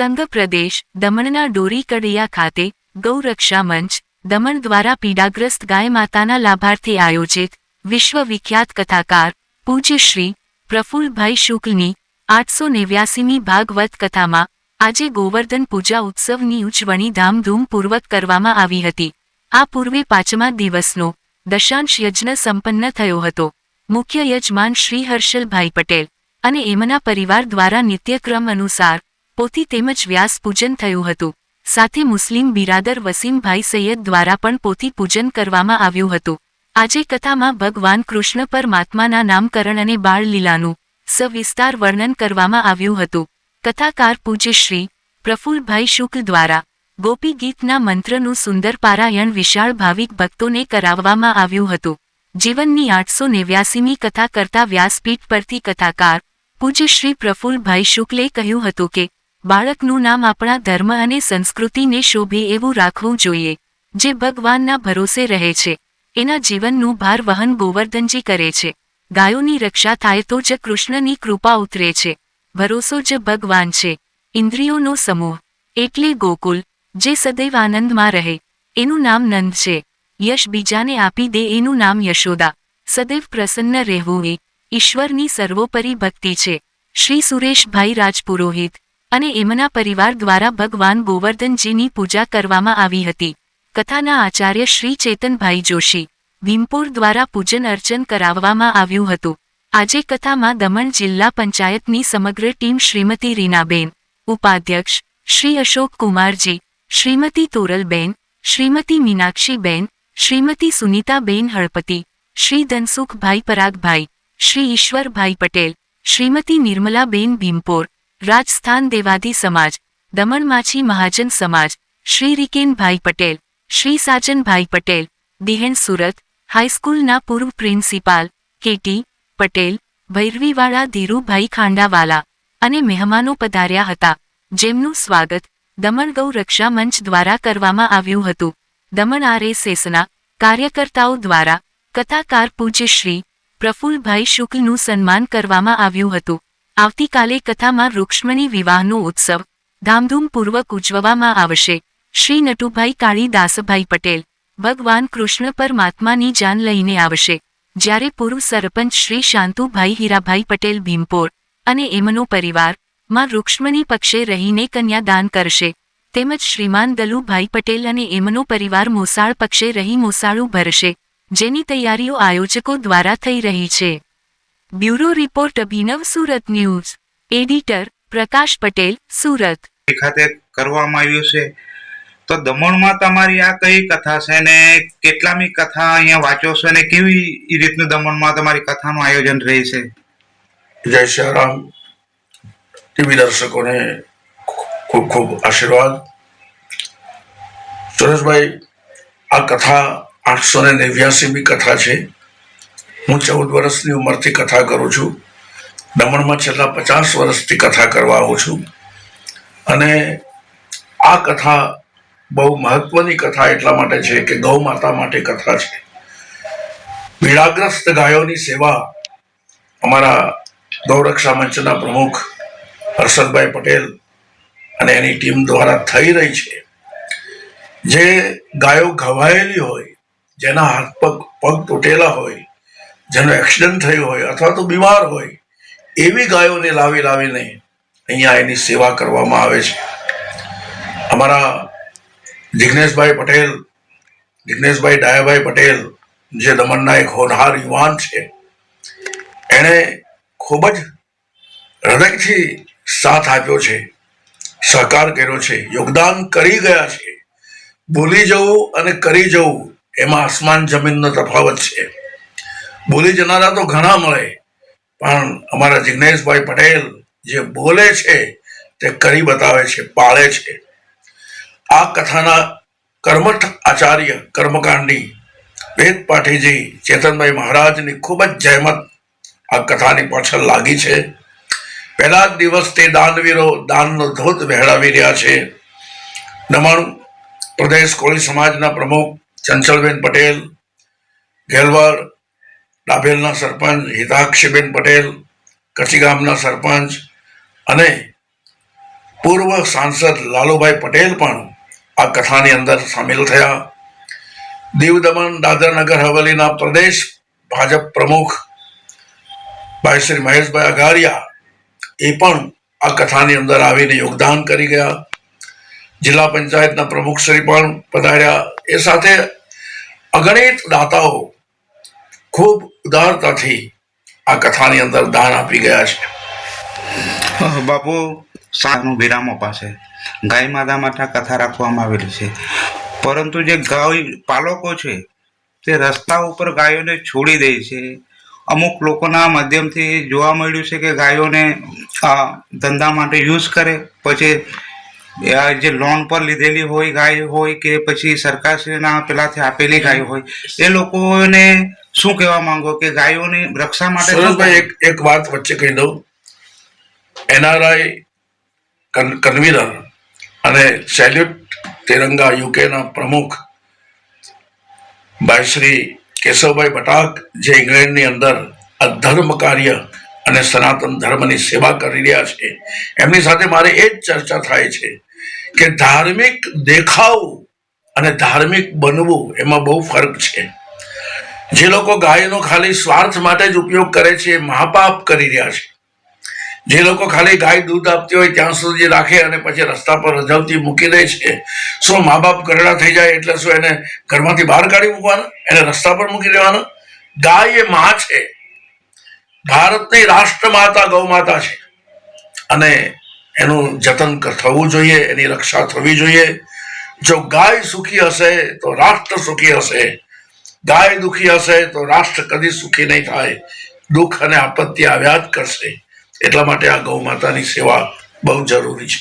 સંઘ પ્રદેશ દમણના ડોરીકડિયા ખાતે ગૌરક્ષા મંચ દમણ દ્વારા પીડાગ્રસ્ત ગાય માતાના લાભાર્થે આયોજિત વિશ્વ વિખ્યાત કથાકાર પૂજ્ય શ્રી પ્રફુલ્લભાઈ શુક્લની 889મી ભાગવત કથામાં આજે ગોવર્ધન પૂજા ઉત્સવની ઉજવણી ધામધૂમપૂર્વક કરવામાં આવી હતી। આ પૂર્વે પાંચમા દિવસનો દશાંશ યજ્ઞ સંપન્ન થયો હતો। મુખ્ય યજમાન શ્રી હર્ષલભાઈ પટેલ અને એમના પરિવાર દ્વારા નિત્યક્રમ અનુસાર પોથી તેમજ વ્યાસ પૂજન થયું હતું। સાથે મુસ્લિમ બિરાદર વસીમભાઈ સૈયદ દ્વારા પણ પોથી પૂજન કરવામાં આવ્યું હતું। આજે કથામાં ભગવાન કૃષ્ણ પરમાત્માના નામકરણ અને બાળલીલાનું સવિસ્તાર વર્ણન કરવામાં આવ્યું હતું। કથાકાર પૂજ્ય શ્રી પ્રફુલ્લભાઈ શુક્લ દ્વારા ગોપી ગીતના મંત્રનું સુંદર પારાયણ વિશાળ ભાવિક ભક્તોને કરાવવામાં આવ્યું હતું। જીવનની 889મી કથા કરતા વ્યાસપીઠ પરથી કથાકાર પૂજ્ય શ્રી પ્રફુલ્લભાઈ શુક્લે કહ્યું હતું કે બાળકનું નામ આપણા ધર્મ અને સંસ્કૃતિને શોભે એવું રાખવું જોઈએ। જે ભગવાનના ભરોસે રહે છે એના જીવનનું ભાર વહન ગોવર્ધનજી કરે છે। ગાયોની રક્ષા થાય તો જ કૃષ્ણની કૃપા ઉતરે છે। ભરોસો જ ભગવાન છે। ઇન્દ્રિયોનો સમૂહ એટલે ગોકુલ, જે સદૈવ આનંદમાં રહે એનું નામ નંદ છે। યશ બીજાને આપી દે એનું નામ યશોદા। સદૈવ પ્રસન્ન રહેવું એ ઈશ્વરની સર્વોપરી ભક્તિ છે। શ્રી સુરેશભાઈ રાજપુરોહિત અને એમના પરિવાર દ્વારા ભગવાન ગોવર્ધનજીની પૂજા કરવામાં આવી હતી। કથાના આચાર્ય શ્રી ચેતનભાઈ જોશી ભીમપોર દ્વારા પૂજન અર્ચન કરાવવામાં આવ્યું હતું। આજે કથામાં દમણ જિલ્લા પંચાયતની સમગ્ર ટીમ શ્રીમતી રીનાબેન, ઉપાધ્યક્ષ શ્રી અશોક કુમારજી, શ્રીમતી તોરલબેન, શ્રીમતી મીનાક્ષીબેન, શ્રીમતી સુનીતાબેન હળપતિ, શ્રી ધનસુખભાઈ પરાગભાઈ, શ્રી ઈશ્વરભાઈ પટેલ, શ્રીમતી નિર્મલાબેન ભીમપોર, રાજસ્થાન દેવાદી સમાજ, દમણ માછી મહાજન સમાજ, શ્રી રિકેનભાઈ પટેલ, શ્રી સાજનભાઈ પટેલ, દિહેણ સુરત હાઈસ્કૂલના પૂર્વ પ્રિન્સિપાલ કેટી પટેલ, ભૈરવીવાળા ધીરુભાઈ ખાંડાવાલા અને મહેમાનો પધાર્યા હતા, જેમનું સ્વાગત દમણ ગૌ રક્ષા મંચ દ્વારા કરવામાં આવ્યું હતું। દમણ RSSના કાર્યકર્તાઓ દ્વારા કથાકાર પૂજ્ય શ્રી પ્રફુલ્લભાઈ શુક્લનું સન્માન કરવામાં આવ્યું હતું। આવતીકાલે કથામાં રૂક્ષ્મણી વિવાહનો ઉત્સવ ધામધૂમપૂર્વક ઉજવવામાં આવશે। શ્રી નટુભાઈ કાળીદાસભાઈ પટેલ ભગવાન કૃષ્ણ પરમાત્માની જાન લઈને આવશે, જ્યારે પૂર્વ સરપંચ શ્રી શાંતુભાઈ હીરાભાઈ પટેલ ભીમપોર અને એમનો પરિવાર માં રૂક્ષ્મણી પક્ષે રહીને કન્યાદાન કરશે, તેમજ શ્રીમાન દલુભાઈ પટેલ અને એમનો પરિવાર મોસાળ પક્ષે રહી મોસાળું ભરશે, જેની તૈયારીઓ આયોજકો દ્વારા થઈ રહી છે। બ્યુરો રિપોર્ટ અભિનવ સુરત ન્યૂઝ, એડિટર પ્રકાશ પટેલ સુરત। ખાતે કરવામાં આવ્યું છે તો દમણમાં તમારી આ કઈ કથા છે ને કેટલામી કથા અહીંયા વાંચો છો ને કેવી રીતનું દમણમાં તમારી કથાનું આયોજન રહે છે? જય શ્રી રામ। ટીવી દર્શકોને ખૂબ ખૂબ આશીર્વાદ। સુરેશભાઈ, આ કથા 889મી કથા છે। હું 14 વર્ષની ઉંમરથી કથા કરું છું। દમણમાં છેલ્લા 50 વર્ષથી કથા કરવા આવું છું અને આ કથા બહુ મહત્વની કથા એટલા માટે છે કે ગૌ માતા માટે કથા છે। પીડાગ્રસ્ત ગાયોની સેવા અમારા ગૌરક્ષા મંચના પ્રમુખ હર્ષદભાઈ પટેલ અને એની ટીમ દ્વારા થઈ રહી છે। જે ગાયો ઘવાયેલી હોય, જેના હાથ પગ તૂટેલા હોય, જેનો એક્સિડન્ટ થયો હોય અથવા તો બીમાર હોય, એવી ગાયોને લાવીને અહીંયા એની સેવા કરવામાં આવે છે। અમારા જિગ્નેશભાઈ પટેલ, જિગ્નેશભાઈ ડાયાભાઈ પટેલ, જે દમણના એક હોનહાર યુવાન છે, એણે ખૂબ જ હૃદયથી સાથ આપ્યો છે, સહકાર કર્યો છે, યોગદાન કરી ગયા છે। બોલી જવું અને કરી જવું એમાં આસમાન જમીનનો તફાવત છે। બોલી જનારા તો ઘણા મળે, પણ અમારા જિગ્નેશભાઈ પટેલ જે બોલે છે તે કરી બતાવે છે, પાળે છે। આ કથાના કર્મઠ આચાર્ય કર્મકાંડી વેદ પાઠીજી ચેતનભાઈ મહારાજની ખૂબ જ જહેમત આ કથાની પાછળ લાગી છે। પહેલા જ દિવસ તે દાનવીરો દાનનો ધોધ વહેડાવી રહ્યા છે। દમણ પ્રદેશ કોળી સમાજના પ્રમુખ ચંચલબેન પટેલ, ઘેલવાડ ડાભેલના સરપંચ હિતાક્ષીબેન પટેલ, કચ્છી ગામના સરપંચ અને પૂર્વ સાંસદ લાલુભાઈ પટેલ પણ આ કથાની અંદર સામેલ થયા. દીવ દમણ દાદરા નગર હવેલીના પ્રદેશ ભાજપ પ્રમુખ ભાઈ શ્રી મહેશભાઈ અઘારિયા એ પણ આ કથાની અંદર આવીને યોગદાન કરી ગયા. જિલ્લા પંચાયતના પ્રમુખ શ્રી પણ પધાર્યા. એ સાથે અગણિત દાતાઓ ખૂબ ઉદારતાથી આ કથાની અંદર દાન આપી ગયા છે. બાપુ સાનું વિરામો પાસે ગાય માતા માટે કથા રાખવામાં આવેલી છે, પરંતુ જે ગાય પાલકો છે તે રસ્તા ઉપર ગાયોને છોડી દે છે. અમુક લોકોના માધ્યમથી જોવા મળ્યું છે કે ગાયોને ધંધા માટે યુઝ કરે, પછી જે લોન પર લીધેલી હોય ગાય હોય કે પછી સરકારશ્રીના પેલાથી આપેલી ગાય હોય, એ લોકોને શું કહેવા માંગો કે ગાયોની રક્ષા માટે? સુરેશભાઈ, એક વાત વચ્ચે કહી દઉં. એનઆરઆઈ કન્વીનર અને સેલ્યુટ તિરંગા યુકેના પ્રમુખ ભાઈ શ્રી કેશવભાઈ બટાક, જે ઇંગ્લેન્ડની અંદર અધર્મ કાર્ય અને સનાતન ધર્મની સેવા કરી રહ્યા છે, એમની સાથે મારે એ જ ચર્ચા થાય છે કે ધાર્મિક દેખાવ અને ધાર્મિક બનવું એમાં બહુ ફરક છે. જે લોકો ગાયનો ખાલી સ્વાર્થ માટે જ ઉપયોગ કરે છે એ મહાપાપ કરી રહ્યા છે. જે લોકો ખાલી ગાય દૂધ આપતી હોય ત્યાં સુધી રાખે અને પછી રસ્તા પર રજવતી મૂકી દે છે, શું મા બાપ ગરડા થઈ જાય એટલે શું એને ઘરમાંથી બહાર કાઢી મૂકવાના, એને રસ્તા પર મૂકી દેવાના? ગાય એ માં છે, ભારતની રાષ્ટ્રમાતા ગૌ માતા છે, અને એનું જતન થવું જોઈએ, એની રક્ષા થવી જોઈએ. જો ગાય સુખી હશે તો રાષ્ટ્ર સુખી હશે. ગાય દુખી હશે તો રાષ્ટ્ર કદી સુખી નહીં થાય. દુઃખ અને આપત્તિ આવ્યા જ કરશે. એટલા માટે આ ગૌ માતાની સેવા બહુ જરૂરી છે.